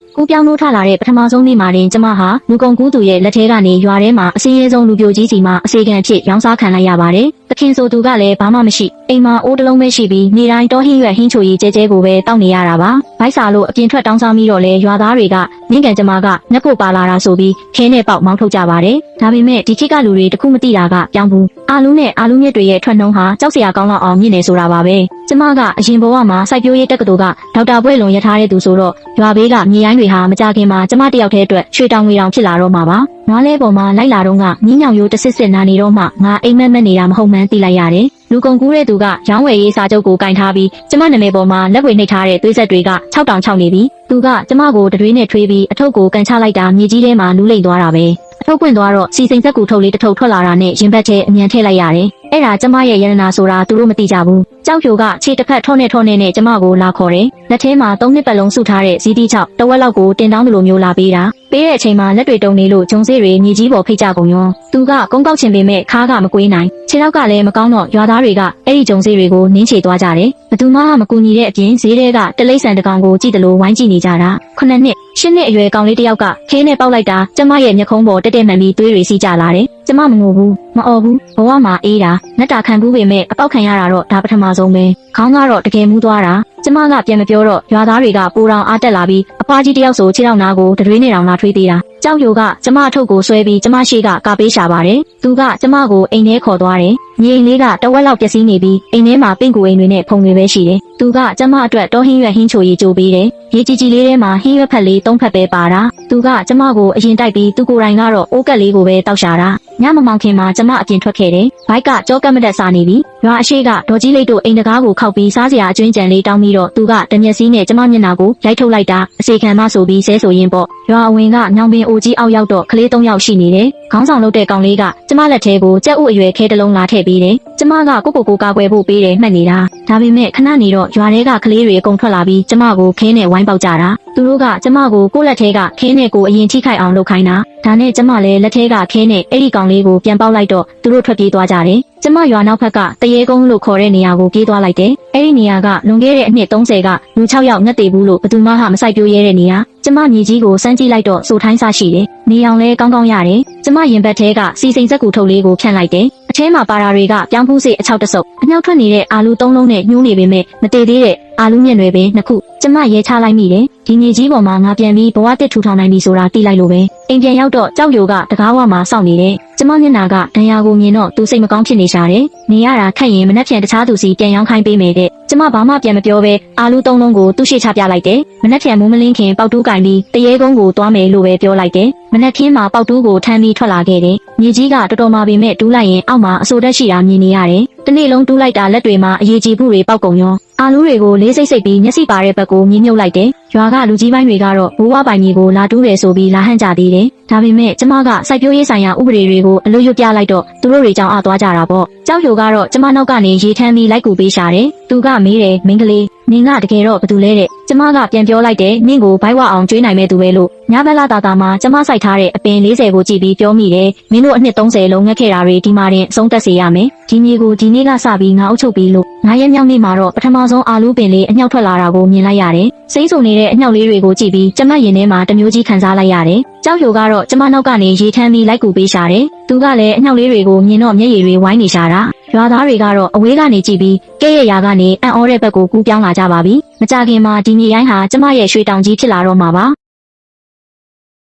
ကိုပြောင်းလို့ထလာတဲ့ပထမဆုံးနေ့မှာတင်ကျမဟာလူကုန်ကူးသူရဲ့လက်ထဲကနေရွာထဲမှာအစင်းရဲဆုံးလူပြိုကြီးစီမှာအစေခံအဖြစ်ရောင်းစားခံလိုက်ရပါတယ်။သခင်ဆိုသူကလည်းဘာမှမရှိအိမ်မှာအိုးတလုံးပဲရှိပြီးနေတိုင်းတောဟင်းရွက်ဟင်းချိုရီကျဲကျဲကိုပဲတောက်နေရတာပါ။ဘိုက်စာလို့အပြင်ထွက်တောင်းစားပြီးတော့လဲရွာသားတွေကမြင့်ကန်ကျမကနှက်ဖို့ပါလာတာဆိုပြီးခဲနဲ့ပေါက်မောင်းထုတ်ကြပါတယ်။ဒါပေမဲ့ဒီခေတ်ကလူတွေတခုမသိတာကပြောင်းဘူး။အာလူနဲ့အာလူမြစ်တွေရဲ့ထွက်နှုံးဟာကြောက်စရာကောင်းတော့အောင်မြင့်နေဆိုတာပါပဲ။ကျမကအရင်ဘဝမှာစိုက်ပျိုးရေးတက္ကသိုလ်ကဒေါက်တာဘွဲ့လွန်ရထားတဲ့သူဆိုတော့ရွာဘေးကမြေရိုင်းတွေဟာမကြခင်မှာကျမတယောက်တည်းအတွက်ရွှေတောင်ငွေတောင်ဖြစ်လာတော့မှာပါ။နွားလဲပေါ်မှာလိုက်လာတော့ကမြင်းညောင်ရိုးတစ်စစ်စစ်နာနေတော့မှငါအိမ်မက်မက်နေတာမဟုတ်မှန်းသိလိုက်ရတယ်။လူကုန်ကူးတဲ့သူကရောင်းဝယ်ရေးစာချုပ်ကိုကင်ထားပြီးကျမနာမည်ပေါ်မှာလက်ဝဲနှိပ်ထားတဲ့သွေးဆက်တွေက6တောင်6နေပြီ။သူကကျမကိုတရွေးနဲ့ထွေးပြီးအထုပ်ကိုကန်ချလိုက်တာမြေကြီးထဲမှာလူးလိမ့်သွားတာပဲ။အထုပ်ပွင့်သွားတော့စီစိန်ဆက်ကူထုတ်လေးတစ်ထုပ်ထွက်လာတာနဲ့ရင်ဘတ်ထဲအမြန်ထည့်လိုက်ရတယ်။အဲ့ဒါကျမရဲ့ရတနာဆိုတာသူတို့မသိကြဘူး။ကြောက်ဖြိုကခြေတစ်ဖက်ထောနဲ့နဲ့ကျမကိုလာခေါ်တယ်။လက်ထဲမှာ3နှစ်ပတ်လုံးစုထားတဲ့ဇီးတီ6တဝက်လောက်ကိုတင်တောင်းလိုမျိုးလာပေးတာ။ပေးတဲ့အချိန်မှာလက်တွေတုံနေလို့ဂျုံစေးတွေမြေကြီးပေါ်ဖိတ်ကြကုန်ရော။သူကကုန်းကောက်ချင်ပေမဲ့ခါးကမကွေးနိုင်။ခြေထောက်ကလည်းမကောင်းတော့ရွာသားတွေကအဲ့ဒီဂျုံစေးတွေကိုနင်းချေသွားကြတယ်။ဘသူမှမကူညီတဲ့အပြင်ဈေးတွေကတလိမ့်ဆန်တကောင်ကိုကြည့်တယ်လို့ဝိုင်းကြည့်နေကြတာ။9နှစ်10နှစ်အရွယ်ကောင်လေးတစ်ယောက်ကခဲနဲ့ပေါက်လိုက်တာကျမရဲ့မျက်ခုံးပေါ်တက်မှန်ပြီးသွေးတွေစီးကြလာတယ်။ကျမမငိုဘူးမအော်ဘူးဘဝမှာအေးတာနှက်တာခံဘူးပေမဲ့အပေါက်ခံရတာတော့ဒါပထမဆုံးပဲ။ခေါင်းကတော့တကယ်မူးသွားတာကျမကပြန်မပြောတော့ရွာသားတွေကပူတောင်အားတက်လာပြီးအဖွားကြီးတယောက်ဆိုခြေထောက်နာကိုတရွေးနေတောင်လာထွေးသေးတာကြောက်ရိုကကျမအထုပ်ကိုဆွဲပြီးကျမရှိကကာပေးရှာပါတယ်သူကကျမကိုအိမ်ထဲခေါ်သွားတယ်မြေအိမ်လေးကတဝက်လောက်ပျက်စီးနေပြီးအိမ်ထဲမှာပင့်ကူအိမ်တွေနဲ့ဖုံတွေပဲရှိတယ်သူကကျမအတွက်တောဟင်းရွက်ဟင်းချိုရီကြိုပေးတယ်ရေကြီးကြီးလေးထဲမှာဟင်းရွက်ဖက်လေး3ဖက်ပဲပါတာသူကကျမကိုအရင်တိုက်ပြီးသူကိုယ်တိုင်ကတော့အိုးကက်လေးကိုပဲတောက်ရှာတာညမမောင်ခင်မှာကျမအပြင်ထွက်ခဲ့တယ်ဘိုက်ကကြောကက်မတက်စားနေပြီရွာအရှိကဒေါ်ကြီးလိတ်တို့အိမ်တကားကိုခောက်ပြီးစားစရာအကျွင်းကြံလေးတောင်းပြီးတော့သူကတမျက်စီးနဲ့ကျမမျက်နှာကိုရိုက်ထုတ်လိုက်တာအစီခံမဆိုပြီးဆဲဆိုရင်ပေါ့ရွာအဝင်ကညောင်ပင်အိုကြီးအောက်ရောက်တော့ကလေး3ယောက်ရှိနေတယ်ခေါင်းဆောင်လုပ်တဲ့ကောင်လေးကကျမလက်ထဲကိုကြက်ဥအရွယ်ခဲတစ်လုံးလာထည့်ပေးတယ်ကျမကကိုကာကွယ်ဖို့ပေးတယ်မှတ်နေတာဒါပေမဲ့ခဏနေတော့ရွာထဲကကလေးတွေအကုန်ထွက်လာပြီးကျမကိုခဲနဲ့ဝိုင်းပေါက်ကြတာသူတို့ကကျမကိုကိုယ့်လက်ထဲကခဲနဲ့ကိုအရင်ထိခိုက်အောင်လုပ်ခိုင်းတာဒါနဲ့ကျမလည်းလက်ထဲကခဲနဲ့အဲ့ဒီကောင်လေးကိုပြန်ပေါက်လိုက်တော့သူတို့ထွက်ပြေးသွားကြတယ်ကျမရွာနောက်ဘက်ကတရေကုန်းလို့ခေါ်တဲ့နေရာကိုပြေးသွားလိုက်တယ်အဲ့ဒီနေရာကလွန်ခဲ့တဲ့အနှစ်30ကလူ6ယောက်ငတ်သေးဘူးလို့ဘယ်သူမှမစိုက်ပျိုးရဲတဲ့နေရာကျမမြေကြီးကိုစမ်းကြည့်လိုက်တော့စိုးထိုင်းစားရှိတယ်နေအောင်လဲကောင်းကောင်းရတယ်ကျမရင်ဘတ်ထဲကစီစိန်စက်ကူထုတ်လေးကိုဖြန့်လိုက်တယ်အထဲမှာပါတာတွေကပြောင်းဖူးစေအချောက်တဆုပ်အမြောက်ထွက်နေတဲ့အာလူ3လုံးနဲ့ညှိုးနေပေမဲ့မတည်သေးတဲ့အာလူမြင့်တွေပဲနှစ်ခုကျမရဲချလိုက်မိတယ်ဒီမြေကြီးပေါ်မှာငါပြန်ပြီးဘဝတစ်ထူထောင်နိုင်ပြီဆိုတာသိလိုက်လို့ပဲအိမ်ပြန်ရောက်တော့ကြောက်ရိုကတကားဝမှာစောင့်နေတယ်ကျမမျက်နှာကဒဏ်ရာကိုမြင်တော့သူစိတ်မကောင်းဖြစ်နေရှာတယ်နေရတာခက်ရင်မနှက်ပြန်တခြားသူစီပြန်ရောင်းခိုင်းပေးမယ်တဲ့ကျမဘာမှပြန်မပြောဘဲအာလူ3လုံးကိုသူ့ရှေ့ချပြလိုက်တယ်မနှက်ပြန်မူးမလင်းခင်ပေါက်တူးကင်ပြီးတရေကုန်းကိုသွားမယ်လို့ပဲပြောလိုက်တယ်မနှက်ခင်းမှာပေါက်တူးကိုထမ်းပြီးထွက်လာခဲ့တယ်မြေကြီးကတော်တော်မှပေမဲ့တူးလိုက်ရင်အောက်မှာအဆိုတက်ရှိတာမြင်နေရတယ်တနေ့လုံးတူးလိုက်တာလက်တွေမှာအရေးကြီးမှုတွေပေါက်ကုန်ရောအာလူတွေကိုလေးစိတ်ပြီးမျက်စိပါတဲ့ဘက်ကိုမြင်းမြုပ်လိုက်တယ်ရွာကလူကြီးပိုင်းတွေကတော့ဘိုးဘွားပိုင်ကြီးကိုလာတူးတယ်ဆိုပြီးလာဟန့်ကြသေးတယ်ဒါပေမဲ့ကျမကစိုက်ပျိုးရေးဆိုင်ရာဥပဒေတွေကိုအလွတ်ရွတ်ပြလိုက်တော့သူတို့တွေကြောင့်အသွားကြတာပေါ့ကြောက်ရိုကတော့ကျမနောက်ကနေရေထမ်းပြီးလိုက်ကူပေးရှာတယ်သူကမေးတယ်မင်းကလေးနင်ကတကယ်တော့ဘာတူလဲတဲ့ကျမကပြန်ပြောလိုက်တယ်နင့်ကိုဘိုက်ဝအောင်ကျွေးနိုင်မဲ့သူပဲလို့ညဘက်လာတာမှာကျမစိုက်ထားတဲ့အပင်40ကိုကြည့်ပြီးပြောမိတယ်မင်းတို့အနှစ်30လုံးငတ်ခဲ့တာတွေဒီမှာတင်အဆုံးသက်စေရမယ်ဒီမြေကိုဒီနေ့ကစပြီးငါအုပ်ချုပ်ပြီးလို့ငါရဲ့မြောက်နေ့မှာတော့ပထမဆုံးအာလူပင်လေးအညှောက်ထွက်လာတာကိုမြင်လိုက်ရတယ်စိမ့်ဆုံနေတဲ့အညှောက်လေးတွေကိုကြည့်ပြီးကျမရင်ထဲမှာတမျိုးကြီးခံစားလိုက်ရတယ်ကြောက်ရိုကတော့ကျမနောက်ကနေရေထမ်းပြီးလိုက်ကူပေးရှာတယ်သူကလည်းအညှောက်လေးတွေကိုမြင်တော့မျက်ရည်တွေဝိုင်းနေရှာတာရွာသားတွေကတော့အဝေးကနေကြည့်ပြီးကဲ့ရဲ့ရာကနေအံ့ဩတဲ့ဘက်ကိုကူးပြောင်းလာကြပါပြီမကြခင်မှာဒီမြေရိုင်းဟာကျမရဲ့ရွှေတောင်ကြီးဖြစ်လာတော့မှာပါ